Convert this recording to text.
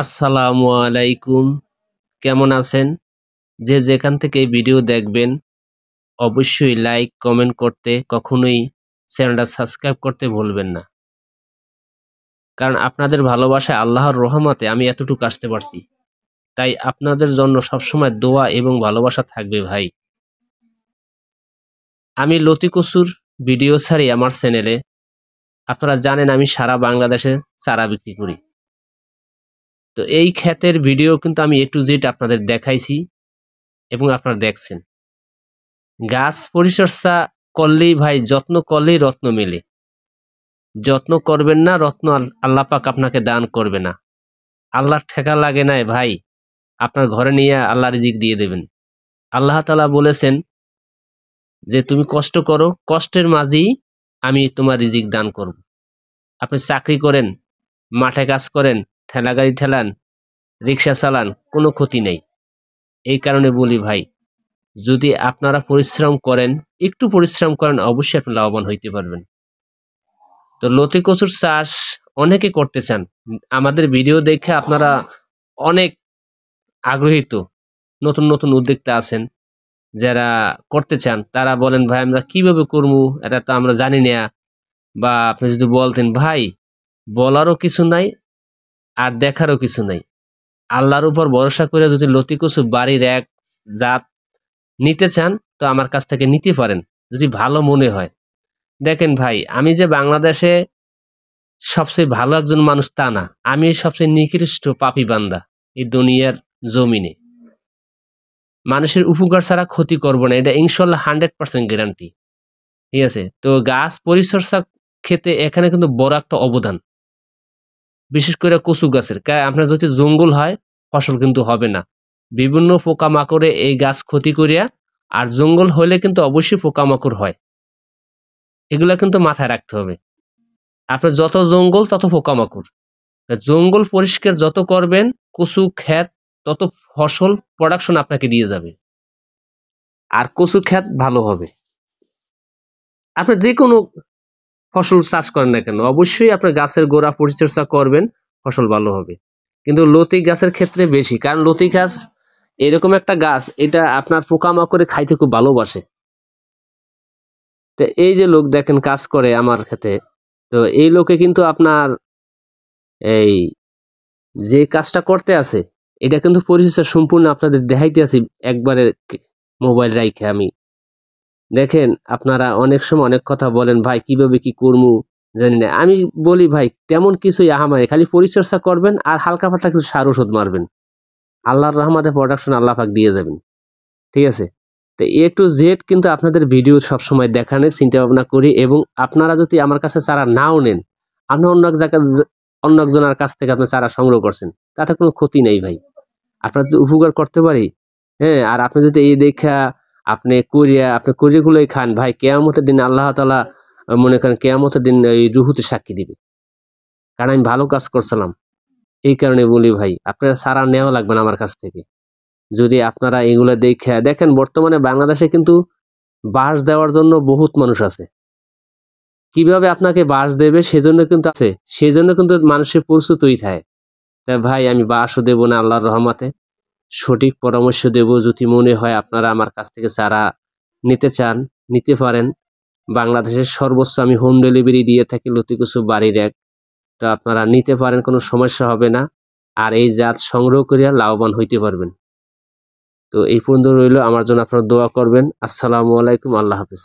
আসসালামু আলাইকুম। কেমন আছেন? যে যেখান থেকে এই ভিডিও দেখবেন অবশ্যই লাইক, কমেন্ট করতে কখনোই চ্যানেলটা সাবস্ক্রাইব করতে ভুলবেন না। কারণ আপনাদের ভালোবাসায় আল্লাহর রহমতে আমি এতটুকু আসতে পারছি। তাই আপনাদের জন্য সবসময় দোয়া এবং ভালোবাসা থাকবে ভাই। আমি লতি কচুর ভিডিও ছাড়ি আমার চ্যানেলে। আপনারা জানেন আমি সারা বাংলাদেশে চারা বিক্রি করি। তো এই ক্ষেতের ভিডিও কিন্তু আমি A to Z আপনাদের দেখাইছি এবং আপনারা দেখছেন। গাছ পরিচর্যা করলেই ভাই, যত্ন করলেই রত্ন মেলে। যত্ন করবেন না, রত্ন আল্লাহ পাক আপনাকে দান করবে না। আল্লাহর ঠেকা লাগে নাই ভাই, আপনার ঘরে নিয়ে আল্লাহ রিজিক দিয়ে দেবেন। আল্লাহ তাআলা বলেছেন যে তুমি কষ্ট করো, কষ্টের মাঝেই আমি তোমার রিজিক দান করব। আপনি চাকরি করেন, মাঠে কাজ করেন, ঠেলা গাড়ি ঠেলান, রিক্সা চালান, কোনো ক্ষতি নেই। এই কারণে বলি ভাই, যদি আপনারা পরিশ্রম করেন, একটু পরিশ্রম করেন, অবশ্যই আপনি লাভবান হইতে পারবেন। তো লতি কচুর চাষ অনেকে করতে চান। আমাদের ভিডিও দেখে আপনারা অনেক আগ্রহীত, নতুন নতুন উদ্যোক্তা আছেন যারা করতে চান। তারা বলেন ভাই আমরা কিভাবে করবো, এটা তো আমরা জানি না। বা আপনি যদি বলতেন ভাই, বলারও কিছু নাই আর দেখারও কিছু নাই। আল্লাহর উপর ভরসা করে যদি লতি কচু বাড়ির এক জাত নিতে চান, তো আমার কাছ থেকে নিতে পারেন যদি ভালো মনে হয়। দেখেন ভাই, আমি যে বাংলাদেশে সবচেয়ে ভালো একজন মানুষ তা না, আমি সবচেয়ে নিকৃষ্ট পাপী বান্দা এই দুনিয়ার জমিনে। মানুষের উপকার ছাড়া ক্ষতি করব না, এটা ইনশাল্লাহ 100% গ্যারান্টি। ঠিক আছে? তো গাছ পরিচর্যা ক্ষেত্রে এখানে কিন্তু বড় একটা অবদান, বিশেষ করে কচু গাছের। আপনার যদি জঙ্গল হয়, ফসল কিন্তু হবে না। বিভিন্ন পোকামাকড়ে এই গাছ ক্ষতি করিয়া, আর জঙ্গল হলে কিন্তু অবশ্যই পোকামাকড় হয়। এগুলা কিন্তু মাথায় রাখতে হবে। আপনার যত জঙ্গল তত পোকামাকড়। জঙ্গল পরিষ্কার যত করবেন, কচু ক্ষেত তত ফসল প্রোডাকশন আপনাকে দিয়ে যাবে, আর কচু ক্ষেত ভালো হবে। আপনি যে কোনো ফসল চাষ করেন না কেন, অবশ্যই আপনার গাছের গোড়া পরিচর্যা করবেন, ফসল ভালো হবে। কিন্তু লতি গাছের ক্ষেত্রে বেশি, কারণ লতি গাছ এরকম একটা গাছ, এটা আপনার পোকামাকড়ে খাইতে খুব ভালোবাসে। তো এই যে লোক দেখেন কাজ করে আমার ক্ষেতে, তো এই লোকে কিন্তু আপনার এই যে কাজটা করতে আছে, এটা কিন্তু পরিচর্যা সম্পূর্ণ আপনাদের দেখাইতে আছি একবারে মোবাইল রাইখে। আমি দেখেন, আপনারা অনেক সময় অনেক কথা বলেন ভাই কিভাবে কি করবো জানি না। আমি বলি ভাই, তেমন কিছুই আহামারি, খালি পরিচর্যা করবেন আর হালকা পাতলা কিছু সার ওষুধ মারবেন, আল্লাহর রহমতে প্রোডাকশন আল্লাহ পাক দিয়ে যাবেন। ঠিক আছে? তো A to Z কিন্তু আপনাদের ভিডিও সবসময় দেখানোর চিন্তা ভাবনা করি, এবং আপনারা যদি আমার কাছে চারা নাও নেন, আপনি অন্য একজনের কাছ থেকে আপনি চারা সংগ্রহ করছেন, তাতে কোনো ক্ষতি নেই ভাই। আপনার যদি উপকার করতে পারি, হ্যাঁ, আর আপনি যদি এই দেখা আপনি কোরিয়াগুলোই খান ভাই, কেয়ামতের দিন আল্লাহ তাআলা মনে করেন কেয়ামতের দিন এই রুহুতে সাক্ষী দিবে, কারণ আমি ভালো কাজ করছিলাম। এই কারণে বলি ভাই, আপনারা চারা নেওয়া লাগবে না আমার কাছ থেকে। যদি আপনারা এগুলো দেখে দেখেন, বর্তমানে বাংলাদেশে কিন্তু বাঁশ দেওয়ার জন্য বহুত মানুষ আছে। কিভাবে আপনাকে বাঁশ দেবে সেজন্য কিন্তু আছে, সেজন্য কিন্তু মানুষের প্রস্তুতই থাকে। তা ভাই, আমি বাঁশও দেবো না আল্লাহর রহমতে, সঠিক পরামর্শ দেব। যদি মনে হয় আপনারা আমার কাছ থেকে চারা নিতে চান, নিতে পারেন। বাংলাদেশের সর্বোচ্চ আমি হোম ডেলিভারি দিয়ে থাকি লতি কচু বাড়ির এক। তো আপনারা নিতে পারেন, কোনো সমস্যা হবে না। আর এই জাত সংগ্রহ করিয়া লাভবান হইতে পারবেন। তো এই পর্যন্ত রইল, আমার জন্য আপনারা দোয়া করবেন। আসসালামু আলাইকুম, আল্লাহ হাফেজ।